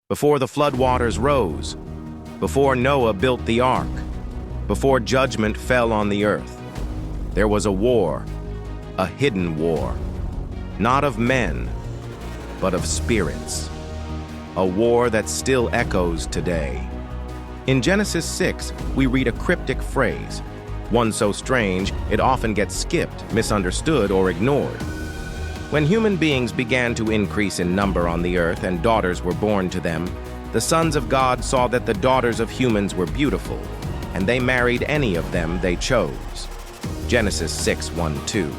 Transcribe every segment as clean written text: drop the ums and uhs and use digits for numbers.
before the floodwaters rose, before Noah built the ark, before judgment fell on the earth. There was a war, a hidden war, not of men, but of spirits. A war that still echoes today. In Genesis 6, we read a cryptic phrase, one so strange it often gets skipped, misunderstood, or ignored. When human beings began to increase in number on the earth and daughters were born to them, the sons of God saw that the daughters of humans were beautiful, and they married any of them they chose. Genesis 6:1-2.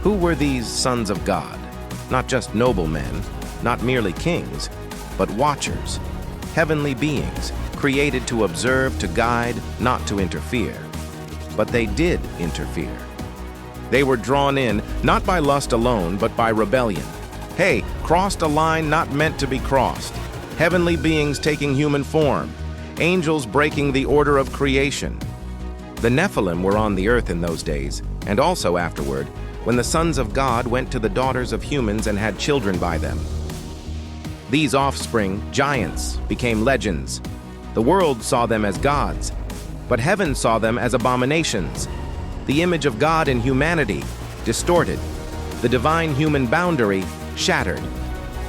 Who were these sons of God? Not just noblemen, not merely kings, but watchers, heavenly beings, created to observe, to guide, not to interfere. But they did interfere. They were drawn in, not by lust alone, but by rebellion. Hey, crossed a line not meant to be crossed. Heavenly beings taking human form. Angels breaking the order of creation. The Nephilim were on the earth in those days, and also afterward, when the sons of God went to the daughters of humans and had children by them. These offspring, giants, became legends. The world saw them as gods, but heaven saw them as abominations. The image of God in humanity distorted, the divine human boundary shattered,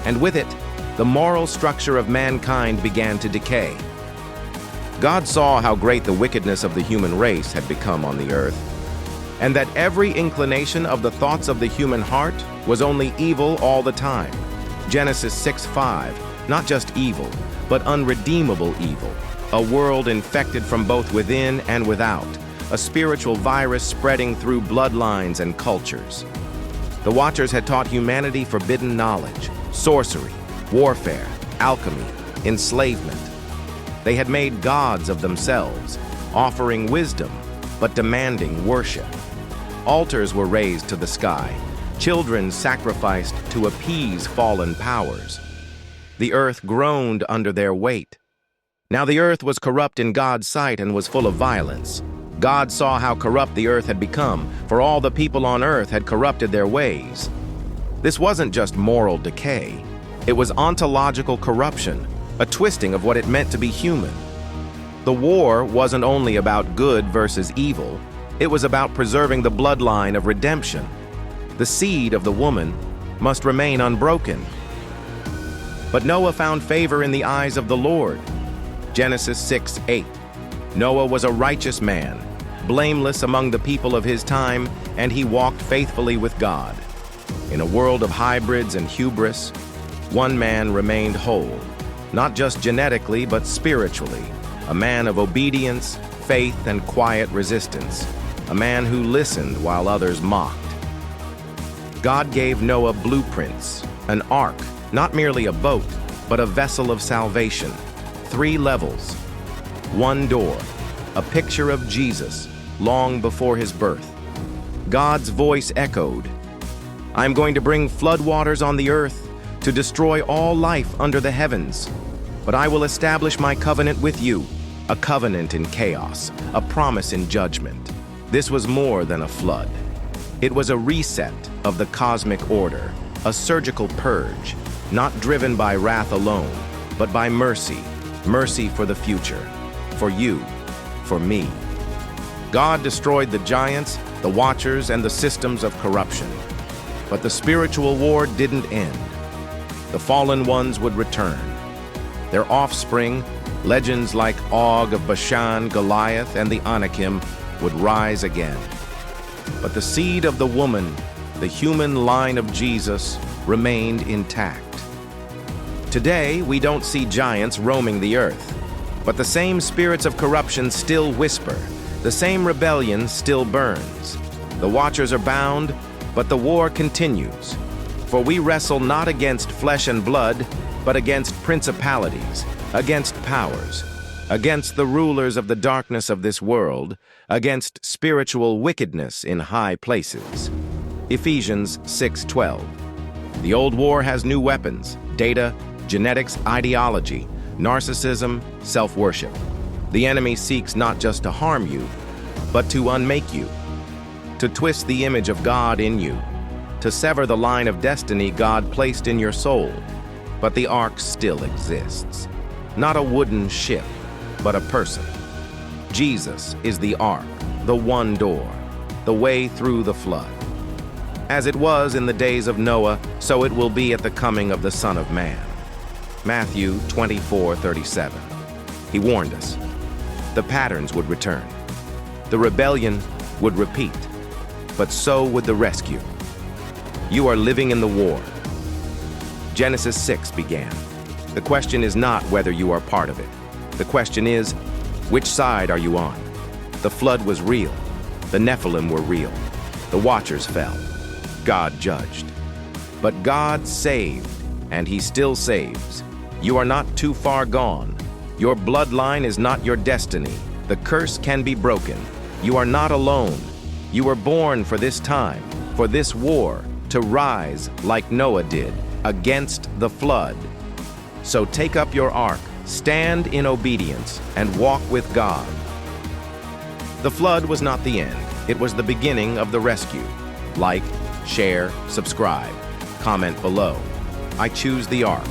and with it, the moral structure of mankind began to decay. God saw how great the wickedness of the human race had become on the earth, and that every inclination of the thoughts of the human heart was only evil all the time. Genesis 6:5, not just evil, but unredeemable evil, a world infected from both within and without, a spiritual virus spreading through bloodlines and cultures. The Watchers had taught humanity forbidden knowledge, sorcery, warfare, alchemy, enslavement. They had made gods of themselves, offering wisdom, but demanding worship. Altars were raised to the sky, children sacrificed to appease fallen powers. The earth groaned under their weight. Now the earth was corrupt in God's sight and was full of violence. God saw how corrupt the earth had become, for all the people on earth had corrupted their ways. This wasn't just moral decay. It was ontological corruption, a twisting of what it meant to be human. The war wasn't only about good versus evil. It was about preserving the bloodline of redemption. The seed of the woman must remain unbroken. But Noah found favor in the eyes of the Lord. Genesis 6:8. Noah was a righteous man, blameless among the people of his time, and he walked faithfully with God. In a world of hybrids and hubris, one man remained whole, not just genetically but spiritually, a man of obedience, faith, and quiet resistance, a man who listened while others mocked. God gave Noah blueprints, an ark, not merely a boat, but a vessel of salvation, 3 levels, 1 door, a picture of Jesus long before his birth. God's voice echoed, "I'm going to bring floodwaters on the earth to destroy all life under the heavens, but I will establish my covenant with you, a covenant in chaos, a promise in judgment." This was more than a flood. It was a reset of the cosmic order, a surgical purge, not driven by wrath alone, but by mercy, mercy for the future, for you, for me. God destroyed the giants, the Watchers, and the systems of corruption. But the spiritual war didn't end. The fallen ones would return. Their offspring, legends like Og of Bashan, Goliath, and the Anakim, would rise again. But the seed of the woman, the human line of Jesus, remained intact. Today, we don't see giants roaming the earth, but the same spirits of corruption still whisper. The same rebellion still burns. The Watchers are bound, but the war continues. For we wrestle not against flesh and blood, but against principalities, against powers, against the rulers of the darkness of this world, against spiritual wickedness in high places. Ephesians 6:12. The old war has new weapons: data, genetics, ideology, narcissism, self-worship. The enemy seeks not just to harm you, but to unmake you, to twist the image of God in you, to sever the line of destiny God placed in your soul. But the ark still exists. Not a wooden ship, but a person. Jesus is the ark, the one door, the way through the flood. As it was in the days of Noah, so it will be at the coming of the Son of Man. Matthew 24:37. He warned us. The patterns would return. The rebellion would repeat, but so would the rescue. You are living in the war. Genesis 6 began. The question is not whether you are part of it. The question is, which side are you on? The flood was real. The Nephilim were real. The watchers fell. God judged. But God saved, and He still saves. You are not too far gone. Your bloodline is not your destiny. The curse can be broken. You are not alone. You were born for this time, for this war, to rise like Noah did, against the flood. So take up your ark, stand in obedience, and walk with God. The flood was not the end. It was the beginning of the rescue. Like, share, subscribe, comment below. I choose the ark.